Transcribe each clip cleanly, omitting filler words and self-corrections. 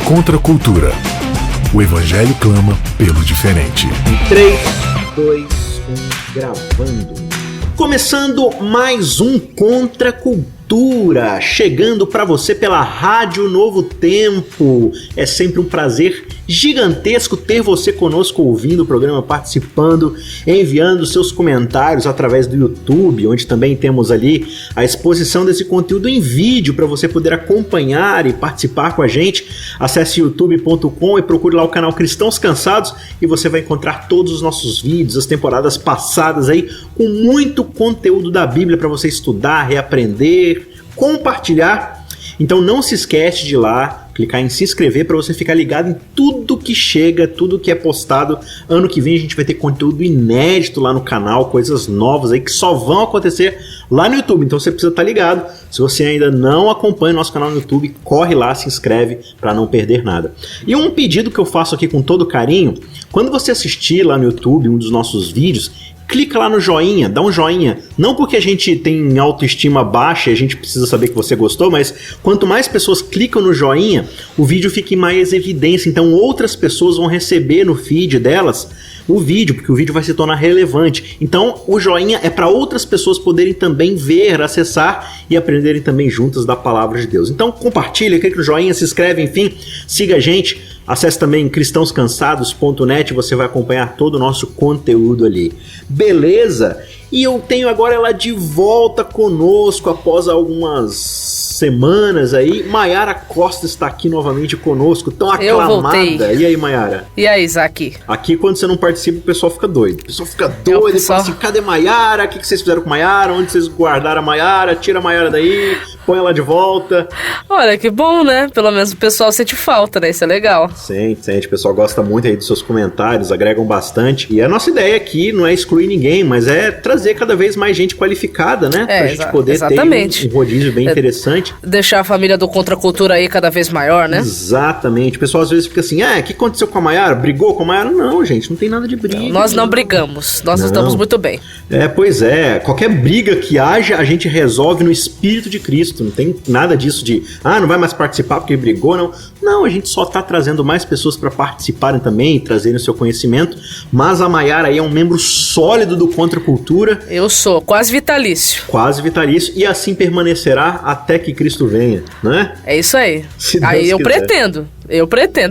Contra a cultura. O Evangelho clama pelo diferente. 3, 2, 1, gravando. Começando mais um Contra a Cultura, chegando para você pela Rádio Novo Tempo. É sempre um prazer gigantesco ter você conosco ouvindo o programa, participando, enviando seus comentários através do YouTube, onde também temos ali a exposição desse conteúdo em vídeo para você poder acompanhar e participar com a gente. Acesse youtube.com e procure lá o canal Cristãos Cansados e você vai encontrar todos os nossos vídeos, as temporadas passadas aí, com muito conteúdo da Bíblia para você estudar, reaprender, compartilhar. Então não se esquece de ir lá, clicar em se inscrever para você ficar ligado em tudo que chega, tudo que é postado. Ano que vem a gente vai ter conteúdo inédito lá no canal, coisas novas aí que só vão acontecer lá no YouTube. Então você precisa estar ligado. Se você ainda não acompanha o nosso canal no YouTube, corre lá, se inscreve para não perder nada. E um pedido que eu faço aqui com todo carinho, quando você assistir lá no YouTube um dos nossos vídeos, clica lá no joinha, dá um joinha. Não porque a gente tem autoestima baixa e a gente precisa saber que você gostou, mas quanto mais pessoas clicam no joinha, o vídeo fica em mais evidência. Então outras pessoas vão receber no feed delas o vídeo, porque o vídeo vai se tornar relevante. Então o joinha é para outras pessoas poderem também ver, acessar e aprenderem também juntas da palavra de Deus. Então compartilha, clica no joinha, se inscreve, enfim, siga a gente. Acesse também cristãoscansados.net, você vai acompanhar todo o nosso conteúdo ali. Beleza? E eu tenho agora ela de volta conosco após algumas semanas aí. Maiara Costa está aqui novamente conosco, tão aclamada. E aí, Maiara? E aí, Isaac? Aqui, quando você não participa, o pessoal fica doido. O pessoal fica doido e fala assim, cadê Maiara? O que vocês fizeram com Maiara? Onde vocês guardaram a Maiara? Tira a Maiara daí, põe ela de volta. Olha, que bom, né? Pelo menos o pessoal sente falta, né? Isso é legal. Sente. O pessoal gosta muito aí dos seus comentários, agregam bastante. E a nossa ideia aqui não é excluir ninguém, mas é trazer cada vez mais gente qualificada, né? Pra gente poder ter um rodízio bem interessante. Deixar a família do Contra a Cultura aí cada vez maior, né? Exatamente. O pessoal às vezes fica assim, o que aconteceu com a Maiara? Brigou com a Maiara? Não, gente, não tem nada de briga. Nós não brigamos, nós estamos muito bem. Pois é. Qualquer briga que haja, a gente resolve no Espírito de Cristo. Não tem nada disso de, não vai mais participar porque brigou, não. Não, a gente só tá trazendo mais pessoas para participarem também e trazerem o seu conhecimento. Mas a Maiara aí é um membro sólido do Contra a Cultura. Eu sou, quase vitalício. Quase vitalício, e assim permanecerá até que Cristo venha, né? É isso aí. Aí eu pretendo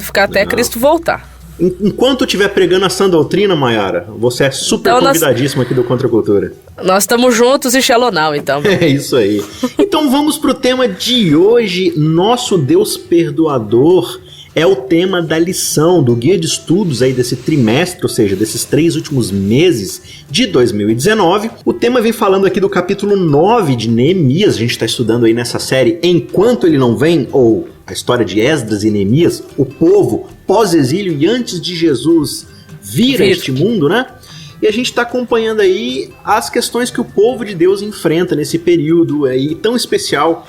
ficar até Cristo voltar. Enquanto estiver pregando a sã doutrina, Maiara, você é super convidadíssimo aqui do Contra a Cultura. Nós estamos juntos e Shalonau, então. É isso aí. Então vamos pro tema de hoje. Nosso Deus perdoador é o tema da lição, do guia de estudos aí desse trimestre, ou seja, desses 3 últimos meses de 2019. O tema vem falando aqui do capítulo 9 de Neemias. A gente está estudando aí nessa série Enquanto Ele Não Vem, ou a história de Esdras e Neemias, o povo pós-exílio e antes de Jesus vir a este mundo, né? E a gente está acompanhando aí as questões que o povo de Deus enfrenta nesse período aí tão especial,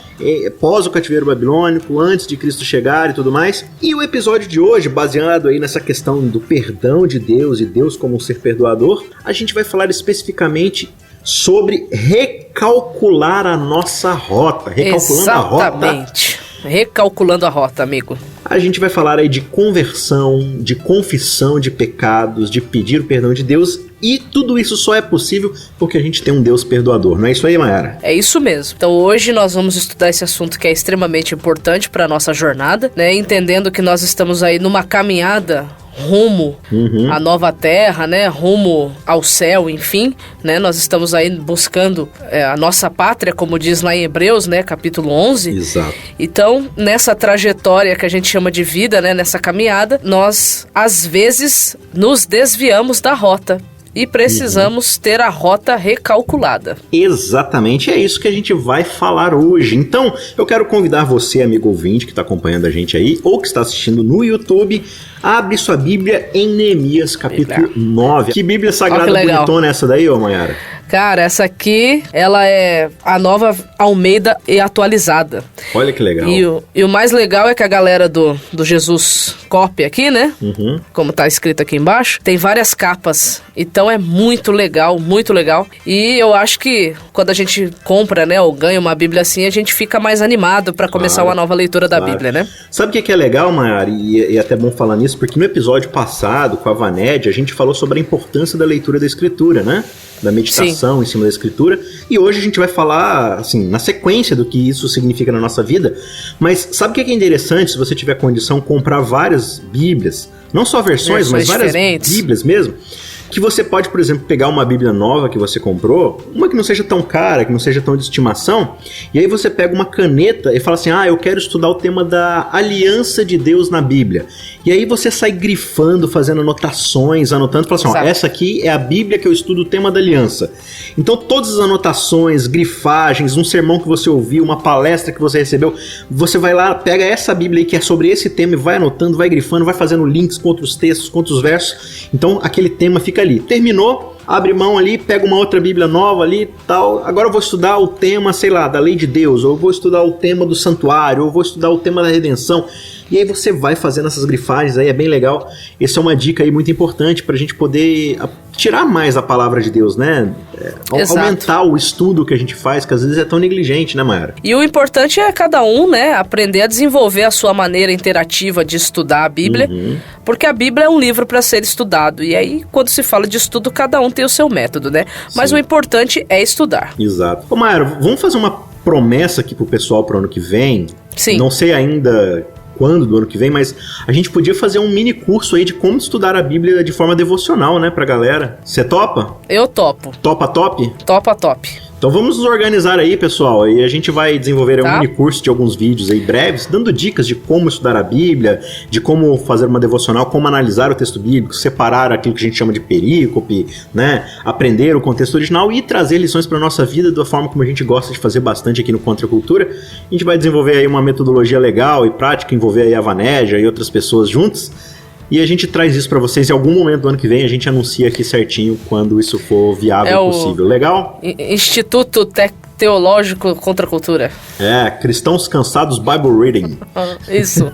pós o cativeiro babilônico, antes de Cristo chegar e tudo mais. E o episódio de hoje, baseado aí nessa questão do perdão de Deus e Deus como um ser perdoador, a gente vai falar especificamente sobre recalcular a nossa rota. Recalculando a rota. Exatamente. Recalculando a rota, amigo. A gente vai falar aí de conversão, de confissão de pecados, de pedir o perdão de Deus, e tudo isso só é possível porque a gente tem um Deus perdoador. Não é isso aí, Maiara? É isso mesmo. Então hoje nós vamos estudar esse assunto que é extremamente importante para a nossa jornada, né? Entendendo que nós estamos aí numa caminhada rumo à nova terra, né? Rumo ao céu, enfim, né? Nós estamos aí buscando a nossa pátria, como diz lá em Hebreus, né? Capítulo 11. Exato. Então, nessa trajetória que a gente chama de vida, né? Nessa caminhada, nós, às vezes, nos desviamos da rota. E precisamos ter a rota recalculada. Exatamente, é isso que a gente vai falar hoje. Então, eu quero convidar você, amigo ouvinte, que está acompanhando a gente aí, ou que está assistindo no YouTube, a abrir sua Bíblia em Neemias, capítulo 9. Que Bíblia sagrada bonitona essa daí, ô Maiara? Cara, essa aqui, ela é a nova Almeida e atualizada. Olha que legal. E o mais legal é que a galera do Jesus Copy aqui, né? Uhum. Como tá escrito aqui embaixo, tem várias capas. Então é muito legal, muito legal. E eu acho que quando a gente compra, né, ou ganha uma Bíblia assim, a gente fica mais animado pra começar uma nova leitura da Bíblia, né? Sabe o que é legal, Mayara? E é até bom falar nisso, porque no episódio passado, com a Vaned, a gente falou sobre a importância da leitura da Escritura, né? Da meditação em cima da Escritura. E hoje a gente vai falar, assim, na sequência do que isso significa na nossa vida. Mas sabe o que é interessante, se você tiver condição, comprar várias Bíblias? Não só versões, mas várias diferentes. Bíblias mesmo. Que você pode, por exemplo, pegar uma Bíblia nova que você comprou, uma que não seja tão cara, que não seja tão de estimação, e aí você pega uma caneta e fala assim, eu quero estudar o tema da aliança de Deus na Bíblia. E aí você sai grifando, fazendo anotações, anotando, fala assim, essa aqui é a Bíblia que eu estudo o tema da aliança. Então todas as anotações, grifagens, um sermão que você ouviu, uma palestra que você recebeu, você vai lá, pega essa Bíblia aí que é sobre esse tema e vai anotando, vai grifando, vai fazendo links com outros textos, com outros versos. Então aquele tema fica ali. Terminou, abre mão ali, pega uma outra Bíblia nova ali e tal. Agora eu vou estudar o tema, sei lá, da lei de Deus, ou eu vou estudar o tema do santuário, ou eu vou estudar o tema da redenção. E aí você vai fazendo essas grifagens aí, é bem legal. Essa é uma dica aí muito importante pra gente poder tirar mais a palavra de Deus, né? Aumentar o estudo que a gente faz, que às vezes é tão negligente, né, Mayara? E o importante é cada um, né, aprender a desenvolver a sua maneira interativa de estudar a Bíblia, porque a Bíblia é um livro para ser estudado. E aí, quando se fala de estudo, cada um tem o seu método, né? Mas o importante é estudar. Exato. Ô, Mayara, vamos fazer uma promessa aqui pro pessoal pro ano que vem? Sim. Não sei ainda quando do ano que vem, mas a gente podia fazer um mini curso aí de como estudar a Bíblia de forma devocional, né, pra galera. Você topa? Eu topo. Topa top? Topa top. Então vamos nos organizar aí, pessoal, e a gente vai desenvolver um mini curso de alguns vídeos aí breves, dando dicas de como estudar a Bíblia, de como fazer uma devocional, como analisar o texto bíblico, separar aquilo que a gente chama de perícope, né, aprender o contexto original e trazer lições para nossa vida da forma como a gente gosta de fazer bastante aqui no Contra a Cultura. A gente vai desenvolver aí uma metodologia legal e prática, envolver aí a Vanédia e outras pessoas juntos. E a gente traz isso pra vocês em algum momento do ano que vem, a gente anuncia aqui certinho quando isso for viável e possível. Legal? Instituto Teológico Contra a Cultura. Cristãos Cansados Bible Reading. Isso.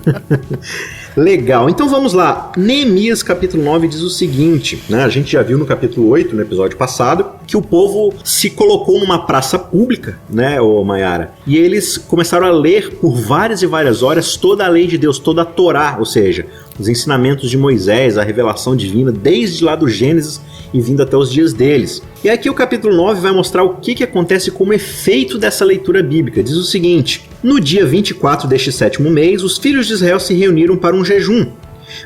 Legal, então vamos lá. Neemias capítulo 9 diz o seguinte, né? A gente já viu no capítulo 8, no episódio passado, que o povo se colocou numa praça pública, né, Mayara? E eles começaram a ler por várias e várias horas toda a lei de Deus, toda a Torá, ou seja, os ensinamentos de Moisés, a revelação divina, desde lá do Gênesis e vindo até os dias deles. E aqui o capítulo 9 vai mostrar o que acontece como efeito dessa leitura bíblica. Diz o seguinte: no dia 24 deste 7º mês, os filhos de Israel se reuniram para um jejum.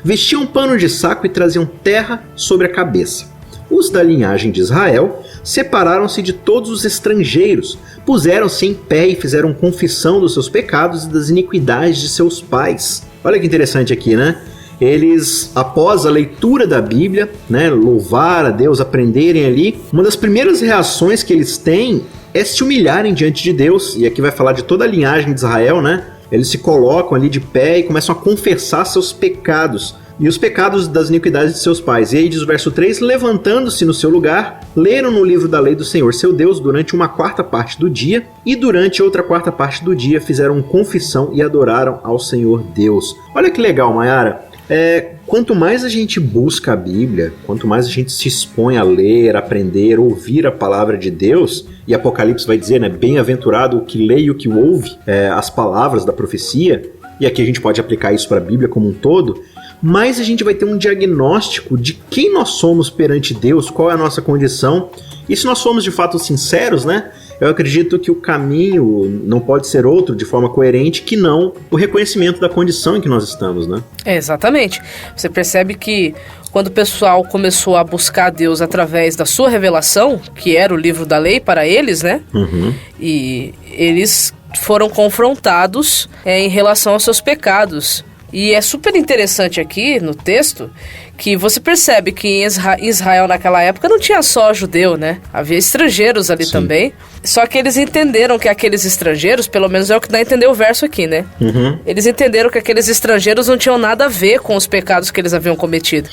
Vestiam pano de saco e traziam terra sobre a cabeça. Os da linhagem de Israel separaram-se de todos os estrangeiros, puseram-se em pé e fizeram confissão dos seus pecados e das iniquidades de seus pais. Olha que interessante aqui, né? Eles, após a leitura da Bíblia, né, louvar a Deus, aprenderem ali, uma das primeiras reações que eles têm é se humilharem diante de Deus. E aqui vai falar de toda a linhagem de Israel, né? Eles se colocam ali de pé e começam a confessar seus pecados e os pecados das iniquidades de seus pais. E aí diz o verso 3, levantando-se no seu lugar, leram no livro da lei do Senhor seu Deus durante 1/4 parte do dia, e durante outra 1/4 parte do dia fizeram confissão e adoraram ao Senhor Deus. Olha que legal, Mayara. Quanto mais a gente busca a Bíblia, quanto mais a gente se expõe a ler, aprender, ouvir a palavra de Deus, e Apocalipse vai dizer, né, bem-aventurado o que lê e o que ouve as palavras da profecia, e aqui a gente pode aplicar isso para a Bíblia como um todo, mais a gente vai ter um diagnóstico de quem nós somos perante Deus, qual é a nossa condição, e se nós somos de fato sinceros, né, eu acredito que o caminho não pode ser outro de forma coerente que não o reconhecimento da condição em que nós estamos, né? Exatamente. Você percebe que quando o pessoal começou a buscar Deus através da sua revelação, que era o livro da lei para eles, né? E eles foram confrontados em relação aos seus pecados. E é super interessante aqui no texto que você percebe que em Israel naquela época não tinha só judeu, né? Havia estrangeiros ali também. Só que eles entenderam que aqueles estrangeiros, pelo menos é o que dá a entender o verso aqui, né? Eles entenderam que aqueles estrangeiros não tinham nada a ver com os pecados que eles haviam cometido.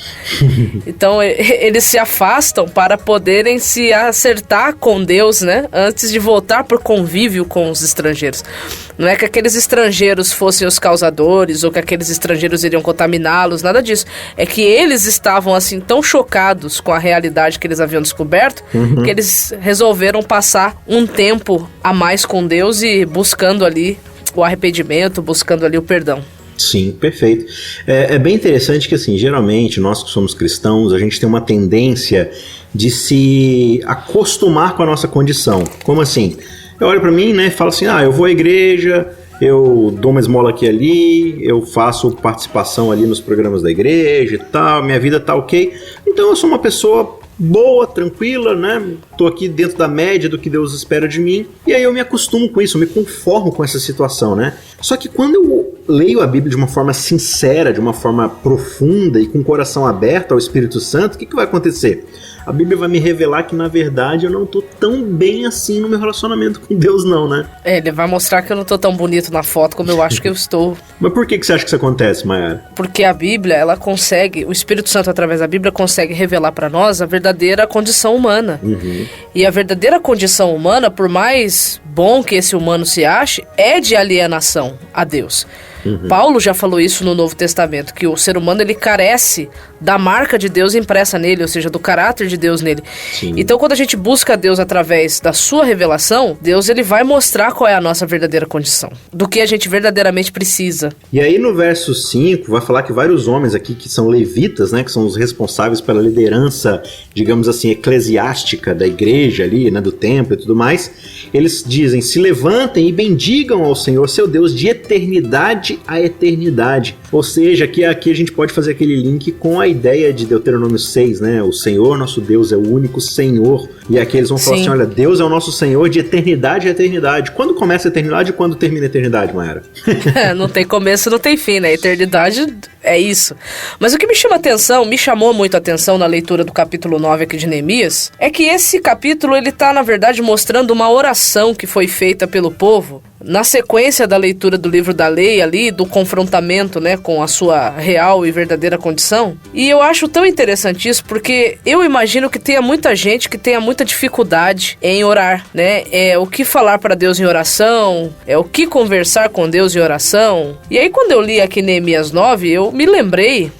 Então eles se afastam para poderem se acertar com Deus, né? Antes de voltar por convívio com os estrangeiros. Não é que aqueles estrangeiros fossem os causadores ou que aqueles estrangeiros iriam contaminá-los, nada disso. É que eles estavam assim tão chocados com a realidade que eles haviam descoberto que eles resolveram passar um tempo a mais com Deus e buscando ali o arrependimento, buscando ali o perdão. Sim, perfeito. É bem interessante que, assim, geralmente nós que somos cristãos, a gente tem uma tendência de se acostumar com a nossa condição. Como assim? Eu olho pra mim, né, e falo assim, eu vou à igreja, eu dou uma esmola aqui e ali, eu faço participação ali nos programas da igreja e tal, minha vida tá ok. Então eu sou uma pessoa boa, tranquila, né? Tô aqui dentro da média do que Deus espera de mim. E aí eu me acostumo com isso, eu me conformo com essa situação, né? Só que quando eu leio a Bíblia de uma forma sincera, de uma forma profunda e com o coração aberto ao Espírito Santo, o que vai acontecer? A Bíblia vai me revelar que, na verdade, eu não tô tão bem assim no meu relacionamento com Deus, não, né? Ele vai mostrar que eu não tô tão bonito na foto como eu acho que eu estou. Mas por que você acha que isso acontece, Mayara? Porque a Bíblia, ela consegue, o Espírito Santo, através da Bíblia, consegue revelar pra nós a verdadeira condição humana. E a verdadeira condição humana, por mais bom que esse humano se ache, é de alienação a Deus. Paulo já falou isso no Novo Testamento, que o ser humano ele carece da marca de Deus impressa nele, ou seja, do caráter de Deus nele. Sim. Então, quando a gente busca Deus através da sua revelação, Deus ele vai mostrar qual é a nossa verdadeira condição, do que a gente verdadeiramente precisa. E aí no verso 5 vai falar que vários homens aqui que são levitas, né, que são os responsáveis pela liderança, digamos assim, eclesiástica da igreja ali, né, do templo e tudo mais, eles dizem, se levantem e bendigam ao Senhor, seu Deus, de eternidade a eternidade. Ou seja, aqui a gente pode fazer aquele link com a ideia de Deuteronômio 6, né? O Senhor, nosso Deus, é o único Senhor. E aqui eles vão falar assim, olha, Deus é o nosso Senhor de eternidade a eternidade. Quando começa a eternidade e quando termina a eternidade, Mayara? Não tem começo, não tem fim, né? Eternidade é isso. Mas o que me chamou muito a atenção na leitura do capítulo 9 aqui de Neemias, é que esse capítulo, ele tá, na verdade, mostrando uma oração que foi feita pelo povo na sequência da leitura do livro da lei ali, do confrontamento, né, com a sua real e verdadeira condição. E eu acho tão interessante isso, porque eu imagino que tenha muita gente que tenha muita dificuldade em orar, né? O que falar para Deus em oração, o que conversar com Deus em oração. E aí quando eu li aqui Neemias 9, eu me lembrei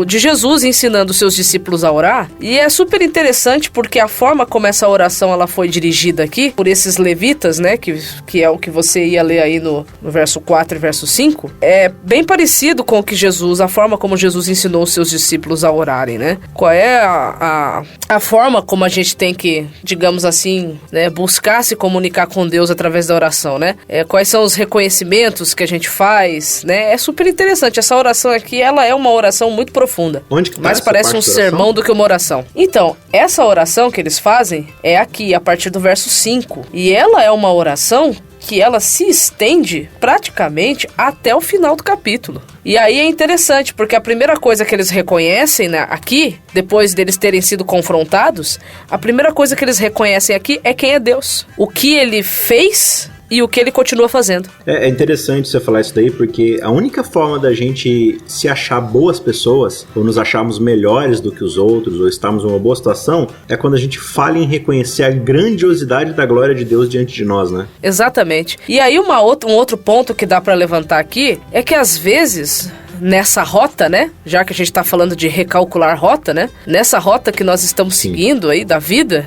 de Jesus ensinando seus discípulos a orar. E é super interessante porque a forma como essa oração ela foi dirigida aqui por esses levitas, né, que é o que você ia ler aí no verso 4 e verso 5, é bem parecido com o que a forma como Jesus ensinou os seus discípulos a orarem, né? Qual é a forma como a gente tem que, digamos assim, né, buscar se comunicar com Deus através da oração, né? Quais são os reconhecimentos que a gente faz, né? É super interessante. Essa oração aqui, ela é uma oração muito profunda. Onde que tá mais parece um sermão do que uma oração. Então, essa oração que eles fazem é aqui, a partir do verso 5. E ela é uma oração que ela se estende praticamente até o final do capítulo. E aí é interessante, porque a primeira coisa que eles reconhecem, né, aqui, depois deles terem sido confrontados, a primeira coisa que eles reconhecem aqui é quem é Deus. O que ele fez e o que ele continua fazendo. É interessante você falar isso daí, porque a única forma da gente se achar boas pessoas, ou nos acharmos melhores do que os outros, ou estarmos numa boa situação, é quando a gente fala em reconhecer a grandiosidade da glória de Deus diante de nós, né? Exatamente. E aí um outro ponto que dá pra levantar aqui é que às vezes nessa rota, né? Já que a gente tá falando de recalcular rota, né? Nessa rota que nós estamos seguindo aí da vida,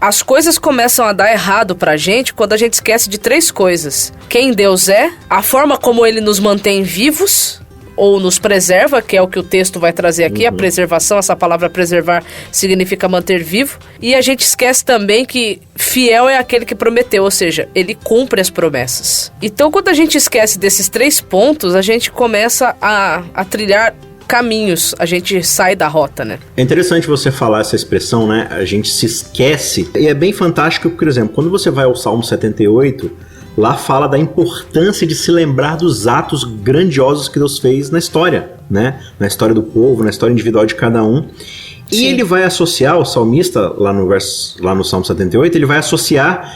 as coisas começam a dar errado pra gente quando a gente esquece de 3 coisas. Quem Deus é, a forma como Ele nos mantém vivos ou nos preserva, que é o que o texto vai trazer aqui, a preservação, essa palavra preservar significa manter vivo, e a gente esquece também que fiel é aquele que prometeu, ou seja, ele cumpre as promessas. Então, quando a gente esquece desses 3 pontos, a gente começa a trilhar caminhos, a gente sai da rota, né? É interessante você falar essa expressão, né? A gente se esquece, e é bem fantástico, por exemplo, quando você vai ao Salmo 78, lá fala da importância de se lembrar dos atos grandiosos que Deus fez na história, né? Na história do povo, na história individual de cada um. E Sim. ele vai associar, o salmista, lá no Salmo 78, ele vai associar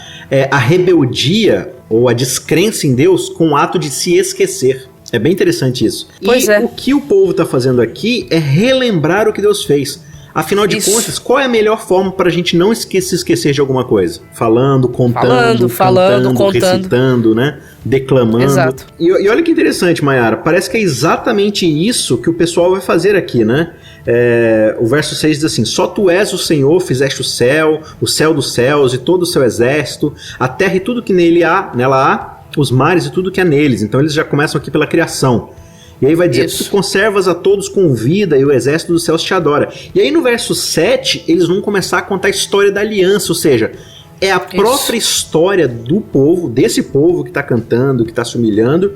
a rebeldia ou a descrença em Deus com o ato de se esquecer. É bem interessante isso. Pois é. O que o povo está fazendo aqui é relembrar o que Deus fez. Afinal de contas, qual é a melhor forma para a gente não se esquecer de alguma coisa? Falando, contando, contando, recitando, né? Declamando. Exato. E olha que interessante, Mayara, parece que é exatamente isso que o pessoal vai fazer aqui, né? O verso 6 diz assim: só tu és o Senhor, fizeste o céu dos céus e todo o seu exército, a terra e tudo que nela há, os mares e tudo que há neles. Então eles já começam aqui pela criação. E aí vai dizer: tu conservas a todos com vida e o exército dos céus te adora. E aí no verso 7 eles vão começar a contar a história da aliança, ou seja, é a própria história do povo, desse povo que está cantando, que está se humilhando,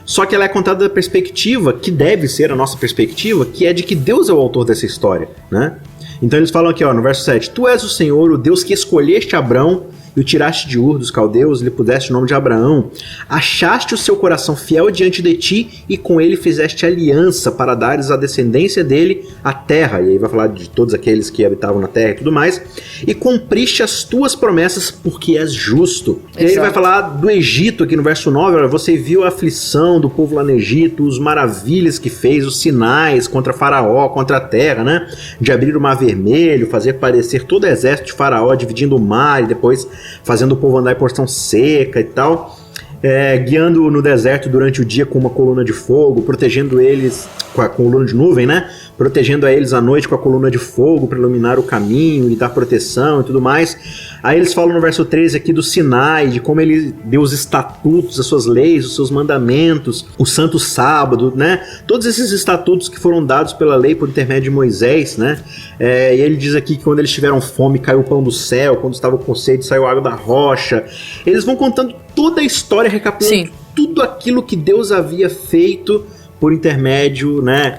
só que ela é contada da perspectiva, que deve ser a nossa perspectiva, que é de que Deus é o autor dessa história, né? Então eles falam aqui, ó, no verso 7, tu és o Senhor, o Deus que escolheste Abrão e o tiraste de Ur dos caldeus, lhe puseste o nome de Abraão, achaste o seu coração fiel diante de ti e com ele fizeste aliança para dares à descendência dele a terra, e aí vai falar de todos aqueles que habitavam na terra e tudo mais, e cumpriste as tuas promessas porque és justo. Exato. E aí vai falar do Egito aqui no verso 9, olha, você viu a aflição do povo lá no Egito, os maravilhas que fez, os sinais contra Faraó, contra a terra, né, de abrir o mar vermelho, fazer parecer todo o exército de Faraó dividindo o mar e depois fazendo o povo andar em porção seca e tal, guiando no deserto durante o dia com uma coluna de fogo, protegendo eles com a coluna de nuvem, né? Protegendo a eles à noite com a coluna de fogo para iluminar o caminho e dar proteção e tudo mais. Aí eles falam no verso 13 aqui do Sinai, de como ele deu os estatutos, as suas leis, os seus mandamentos, o santo sábado, né? Todos esses estatutos que foram dados pela lei por intermédio de Moisés, né? E ele diz aqui que quando eles tiveram fome caiu o pão do céu, quando estavam com sede saiu água da rocha. Eles vão contando toda a história, recapitulando tudo aquilo que Deus havia feito por intermédio, né,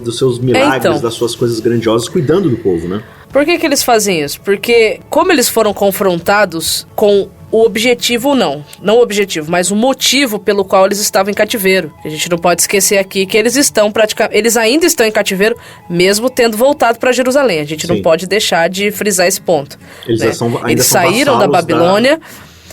dos seus milagres, das suas coisas grandiosas, cuidando do povo, né? Por que eles fazem isso? Porque como eles foram confrontados com o objetivo, não o objetivo, mas o motivo pelo qual eles estavam em cativeiro. A gente não pode esquecer aqui que eles ainda estão em cativeiro, mesmo tendo voltado para Jerusalém. A gente não pode deixar de frisar esse ponto. Eles saíram da Babilônia.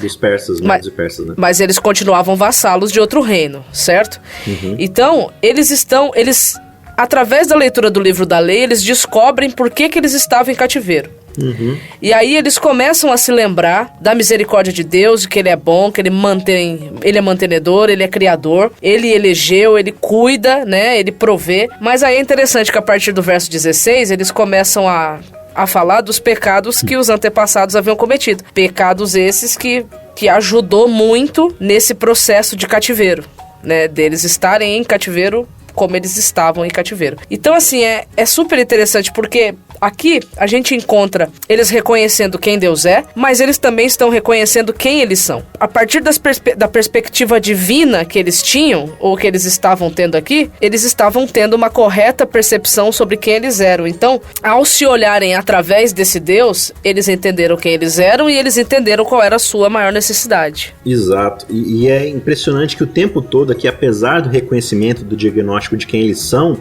Dos persas, né? Dos persas, né? Mas eles continuavam vassalos de outro reino, certo? Uhum. Então, eles, através da leitura do livro da lei, eles descobrem por que eles estavam em cativeiro. Uhum. E aí eles começam a se lembrar da misericórdia de Deus, de que ele é bom, que ele é mantenedor, ele é criador, ele elegeu, ele cuida, né? Ele provê. Mas aí é interessante que a partir do verso 16, eles começam a falar dos pecados que os antepassados haviam cometido. Pecados esses que ajudou muito nesse processo de cativeiro, né? Deles estarem em cativeiro como eles estavam em cativeiro. Então, assim, é super interessante porque aqui a gente encontra eles reconhecendo quem Deus é, mas eles também estão reconhecendo quem eles são. A partir da perspectiva divina que eles tinham, ou que eles estavam tendo aqui, eles estavam tendo uma correta percepção sobre quem eles eram. Então, ao se olharem através desse Deus, eles entenderam quem eles eram e eles entenderam qual era a sua maior necessidade. Exato. E é impressionante que o tempo todo aqui, apesar do reconhecimento do diagnóstico de quem eles são,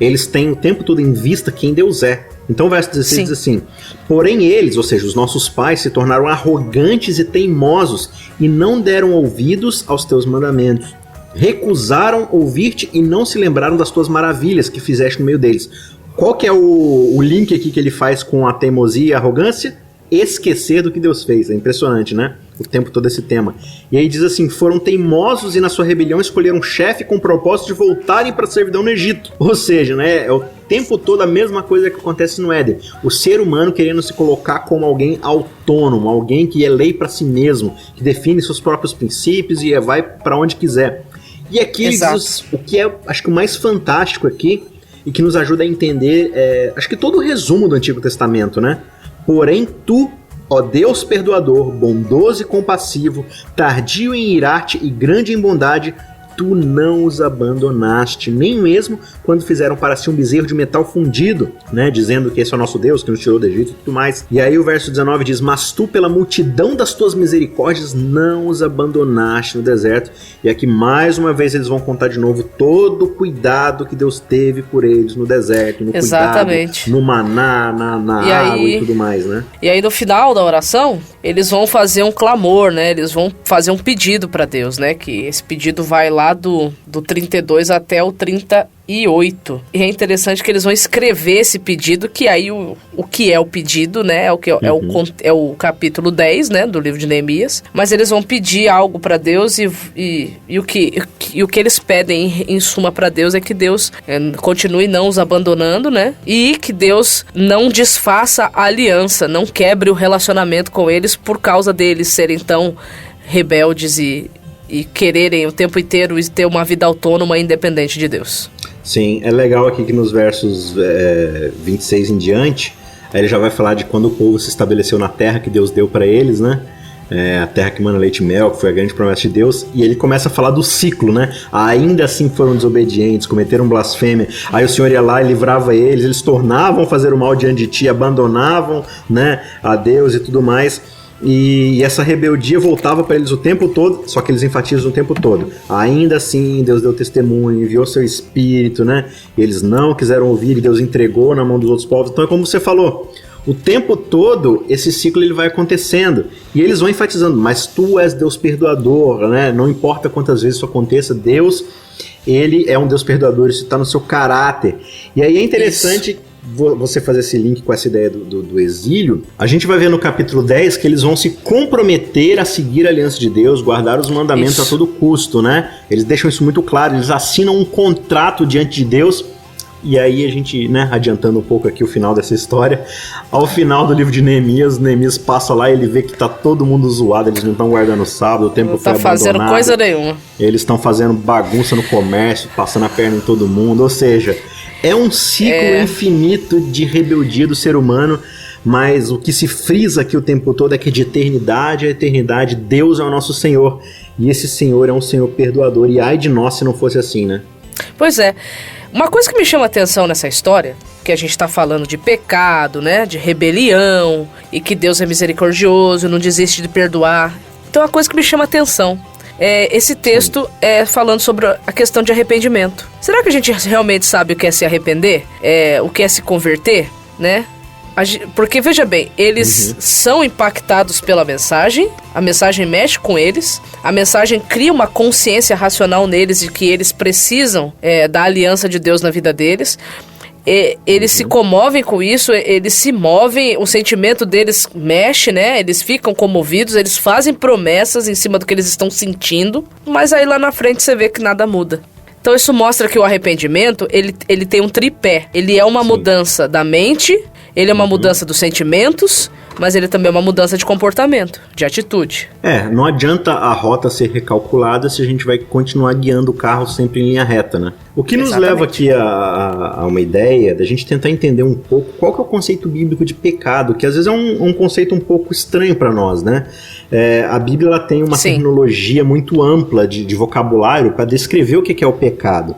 eles têm o tempo todo em vista quem Deus é. Então o verso 16 diz assim: porém eles, ou seja, os nossos pais, se tornaram arrogantes e teimosos e não deram ouvidos aos teus mandamentos. Recusaram ouvir-te e não se lembraram das tuas maravilhas que fizeste no meio deles. Qual que é o link aqui que ele faz com a teimosia e a arrogância? Esquecer do que Deus fez. É impressionante, né? O tempo todo esse tema. E aí diz assim: foram teimosos e na sua rebelião escolheram um chefe com o propósito de voltarem para a servidão no Egito. Ou seja, né, é o tempo todo a mesma coisa que acontece no Éden. O ser humano querendo se colocar como alguém autônomo, alguém que é lei para si mesmo, que define seus próprios princípios e vai para onde quiser. E aqui ele diz o que é, acho que o mais fantástico aqui e que nos ajuda a entender, acho que todo o resumo do Antigo Testamento, né? Porém tu, ó Deus perdoador, bondoso e compassivo, tardio em irar-te e grande em bondade, tu não os abandonaste, nem mesmo quando fizeram para si um bezerro de metal fundido, né, dizendo que esse é o nosso Deus, que nos tirou do Egito e tudo mais. E aí o verso 19 diz, mas tu pela multidão das tuas misericórdias não os abandonaste no deserto. E aqui mais uma vez eles vão contar de novo todo o cuidado que Deus teve por eles no deserto, no Exatamente. cuidado, no maná, na água e tudo mais, né? E aí no final da oração, eles vão fazer um clamor, né? Eles vão fazer um pedido para Deus, né? Que esse pedido vai lá do 32 até o 38. E é interessante que eles vão escrever esse pedido, que aí o que é o pedido, né? É o capítulo 10, né? Do livro de Neemias. Mas eles vão pedir algo para Deus e o que eles pedem, em suma, para Deus é que Deus continue não os abandonando, né? E que Deus não desfaça a aliança, não quebre o relacionamento com eles por causa deles serem tão rebeldes e quererem o tempo inteiro ter uma vida autônoma e independente de Deus. Sim, é legal aqui que nos versos 26 em diante, aí ele já vai falar de quando o povo se estabeleceu na terra que Deus deu para eles, né? A terra que mana leite e mel, que foi a grande promessa de Deus, e ele começa a falar do ciclo, né? Ainda assim foram desobedientes, cometeram blasfêmia, aí o Senhor ia lá e livrava eles tornavam a fazer o mal diante de ti, abandonavam, né, a Deus e tudo mais. E essa rebeldia voltava para eles o tempo todo, só que eles enfatizam o tempo todo. Ainda assim, Deus deu testemunho, enviou seu Espírito, né? E eles não quiseram ouvir e Deus entregou na mão dos outros povos. Então é como você falou, o tempo todo esse ciclo ele vai acontecendo. E eles vão enfatizando, mas tu és Deus perdoador, né? Não importa quantas vezes isso aconteça, Deus, ele é um Deus perdoador, isso está no seu caráter. E aí é interessante... Isso. Você fazer esse link com essa ideia do exílio, a gente vai ver no capítulo 10 que eles vão se comprometer a seguir a aliança de Deus, guardar os mandamentos a todo custo, né? Eles deixam isso muito claro, eles assinam um contrato diante de Deus. E aí a gente, né, adiantando um pouco aqui o final dessa história, ao final do livro de Neemias passa lá e ele vê que tá todo mundo zoado, eles não estão guardando o sábado, o tempo foi abandonado. Não tá fazendo coisa nenhuma. Eles estão fazendo bagunça no comércio, passando a perna em todo mundo, ou seja... É um ciclo infinito de rebeldia do ser humano, mas o que se frisa aqui o tempo todo é que de eternidade a eternidade, Deus é o nosso Senhor. E esse Senhor é um Senhor perdoador. E ai de nós se não fosse assim, né? Pois é. Uma coisa que me chama a atenção nessa história, que a gente tá falando de pecado, né? De rebelião, e que Deus é misericordioso, não desiste de perdoar. Então, uma coisa que me chama a atenção... esse texto é falando sobre a questão de arrependimento. Será que a gente realmente sabe o que é se arrepender? O que é se converter, né? Porque, veja bem, eles são impactados pela mensagem, a mensagem mexe com eles, a mensagem cria uma consciência racional neles de que eles precisam da aliança de Deus na vida deles. Eles se comovem com isso, eles se movem, o sentimento deles mexe, né? Eles ficam comovidos, eles fazem promessas em cima do que eles estão sentindo, mas aí lá na frente você vê que nada muda. Então isso mostra que o arrependimento, ele tem um tripé. Ele é uma mudança da mente, ele é uma mudança dos sentimentos, mas ele também é uma mudança de comportamento, de atitude. Não adianta a rota ser recalculada se a gente vai continuar guiando o carro sempre em linha reta, né? O que nos leva aqui a uma ideia da gente tentar entender um pouco qual que é o conceito bíblico de pecado, que às vezes é um conceito um pouco estranho para nós, né? A Bíblia ela tem uma terminologia muito ampla de vocabulário para descrever o que é o pecado.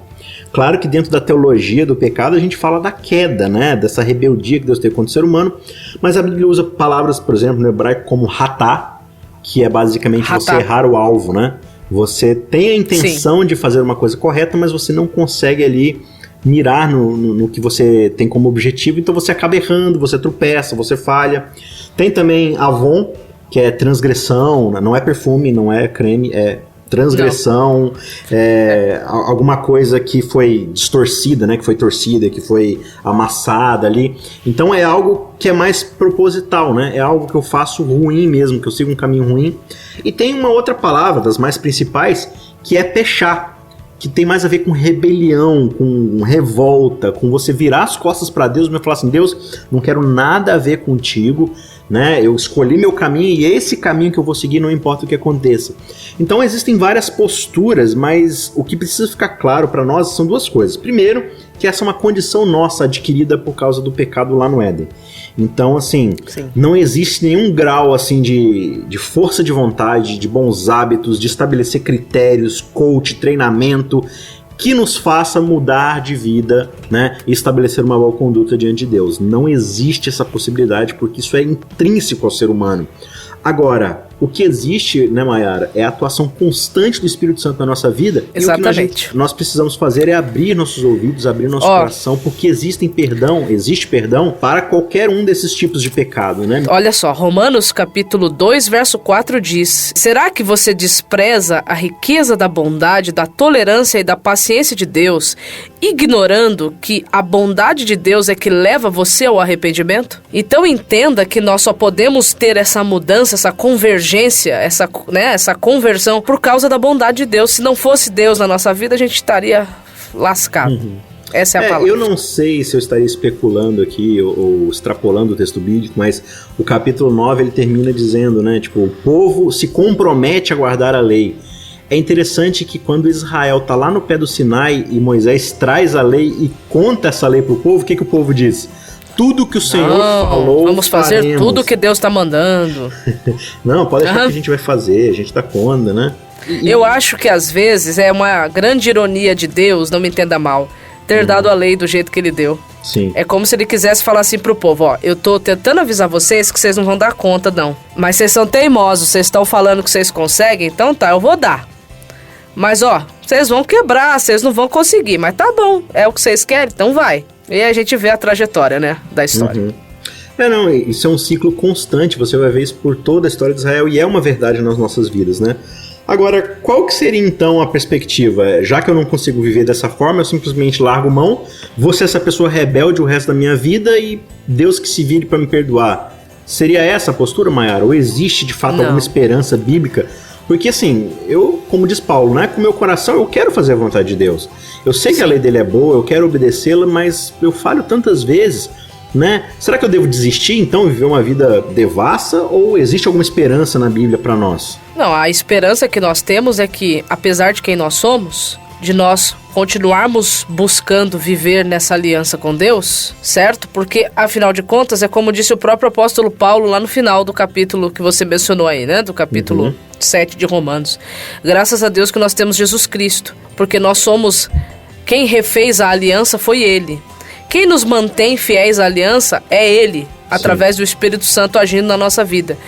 Claro que dentro da teologia do pecado a gente fala da queda, né? Dessa rebeldia que Deus tem contra o ser humano, mas a Bíblia usa palavras, por exemplo, no hebraico como ratá, que é basicamente você errar o alvo, né? Você tem a intenção de fazer uma coisa correta, mas você não consegue ali mirar no que você tem como objetivo, então você acaba errando, você tropeça, você falha. Tem também avon, que é transgressão, não é perfume, não é creme, é transgressão, alguma coisa que foi distorcida, né, que foi torcida, que foi amassada ali. Então é algo que é mais proposital, né? É algo que eu faço ruim mesmo, que eu sigo um caminho ruim. E tem uma outra palavra, das mais principais, que é pechá, que tem mais a ver com rebelião, com revolta, com você virar as costas para Deus e falar assim, Deus, não quero nada a ver contigo, né? Eu escolhi meu caminho e esse caminho que eu vou seguir, não importa o que aconteça. Então existem várias posturas, mas o que precisa ficar claro para nós são duas coisas. Primeiro, que essa é uma condição nossa adquirida por causa do pecado lá no Éden. Então, assim, Sim. Não existe nenhum grau assim de força de vontade, de bons hábitos, de estabelecer critérios, coach, treinamento, que nos faça mudar de vida, né, e estabelecer uma boa conduta diante de Deus. Não existe essa possibilidade, porque isso é intrínseco ao ser humano. Agora, o que existe, né, Mayara, é a atuação constante do Espírito Santo na nossa vida. Exatamente. E o que nós precisamos fazer é abrir nossos ouvidos, abrir nosso coração, porque existe perdão para qualquer um desses tipos de pecado, né? Olha só, Romanos capítulo 2, verso 4 diz: será que você despreza a riqueza da bondade, da tolerância e da paciência de Deus, ignorando que a bondade de Deus é que leva você ao arrependimento? Então entenda que nós só podemos ter essa mudança, essa convergência, essa conversão por causa da bondade de Deus. Se não fosse Deus na nossa vida, a gente estaria lascado. Essa é a palavra. Eu não sei se eu estaria especulando aqui ou extrapolando o texto bíblico, mas o capítulo 9 ele termina dizendo, né, tipo, o povo se compromete a guardar a lei. É interessante que quando Israel está lá no pé do Sinai e Moisés traz a lei e conta essa lei para o povo, o que o povo diz? Tudo que o Senhor falou, vamos fazer faremos. tudo que Deus está mandando. Não, pode deixar que a gente vai fazer, a gente tá contra, né? Eu acho que às vezes é uma grande ironia de Deus, não me entenda mal, ter dado a lei do jeito que ele deu. Sim. É como se ele quisesse falar assim pro povo, ó, eu tô tentando avisar vocês que vocês não vão dar conta, não. Mas vocês são teimosos, vocês estão falando que vocês conseguem, então tá, eu vou dar. Mas ó, vocês vão quebrar, vocês não vão conseguir, mas tá bom, é o que vocês querem, então vai. E aí a gente vê a trajetória, né, da história. Não, isso é um ciclo constante, você vai ver isso por toda a história de Israel e é uma verdade nas nossas vidas, né? Agora, qual que seria então a perspectiva? Já que eu não consigo viver dessa forma, eu simplesmente largo mão, vou ser essa pessoa rebelde o resto da minha vida e Deus que se vire para me perdoar. Seria essa a postura, Mayara? Ou existe de fato alguma esperança bíblica? Porque assim, eu, como diz Paulo, né, com o meu coração eu quero fazer a vontade de Deus. Eu sei que a lei dele é boa, eu quero obedecê-la, mas eu falho tantas vezes, né? Será que eu devo desistir então e viver uma vida devassa? Ou existe alguma esperança na Bíblia para nós? Não, a esperança que nós temos é que, apesar de quem nós somos, de nós continuarmos buscando viver nessa aliança com Deus, certo? Porque, afinal de contas, é como disse o próprio apóstolo Paulo lá no final do capítulo que você mencionou aí, né? Do capítulo 7 de Romanos. Graças a Deus que nós temos Jesus Cristo, porque nós somos... Quem refez a aliança foi Ele. Quem nos mantém fiéis à aliança é Ele, através do Espírito Santo agindo na nossa vida.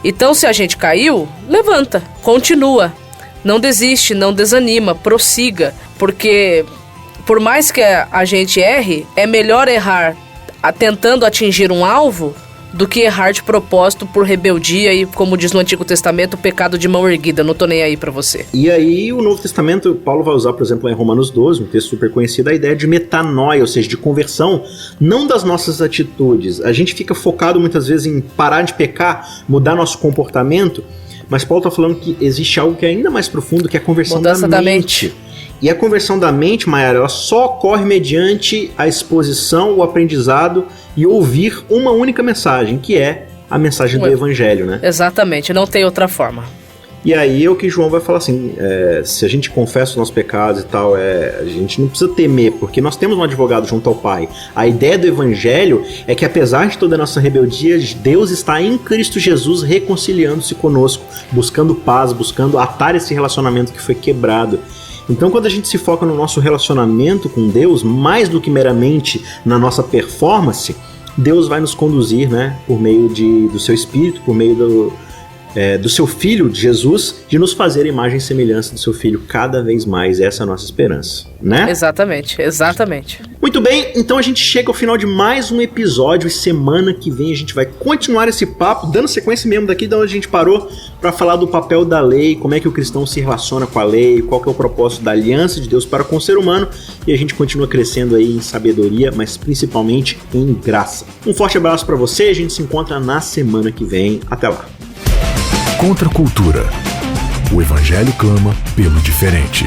Então, se a gente caiu, levanta, continua. Não desiste, não desanima, prossiga. Porque, por mais que a gente erre, é melhor errar tentando atingir um alvo do que errar de propósito por rebeldia e, como diz no Antigo Testamento, o pecado de mão erguida, não tô nem aí pra você. E aí o Novo Testamento, Paulo vai usar, por exemplo, em Romanos 12, um texto super conhecido, a ideia de metanoia, ou seja, de conversão, não das nossas atitudes. A gente fica focado muitas vezes em parar de pecar, mudar nosso comportamento, mas Paulo tá falando que existe algo que é ainda mais profundo, que é a conversão da mente. E a conversão da mente, Mayara, ela só ocorre mediante a exposição, o aprendizado e ouvir uma única mensagem, que é a mensagem do Evangelho, né? Exatamente, não tem outra forma. E aí é o que João vai falar assim, se a gente confessa os nossos pecados e tal, a gente não precisa temer, porque nós temos um advogado junto ao Pai. A ideia do Evangelho é que apesar de toda a nossa rebeldia, Deus está em Cristo Jesus reconciliando-se conosco, buscando paz, buscando atar esse relacionamento que foi quebrado. Então, quando a gente se foca no nosso relacionamento com Deus, mais do que meramente na nossa performance, Deus vai nos conduzir, né, por meio do seu Espírito, por meio do seu Filho, de Jesus, de nos fazer a imagem e semelhança do seu Filho cada vez mais. Essa é a nossa esperança, né? Exatamente, exatamente. Muito bem, então a gente chega ao final de mais um episódio e semana que vem a gente vai continuar esse papo, dando sequência mesmo daqui de onde a gente parou, para falar do papel da lei, como é que o cristão se relaciona com a lei, qual que é o propósito da aliança de Deus para com o ser humano, e a gente continua crescendo aí em sabedoria, mas principalmente em graça. Um forte abraço para você, a gente se encontra na semana que vem. Até lá. Contra a cultura. O Evangelho clama pelo diferente.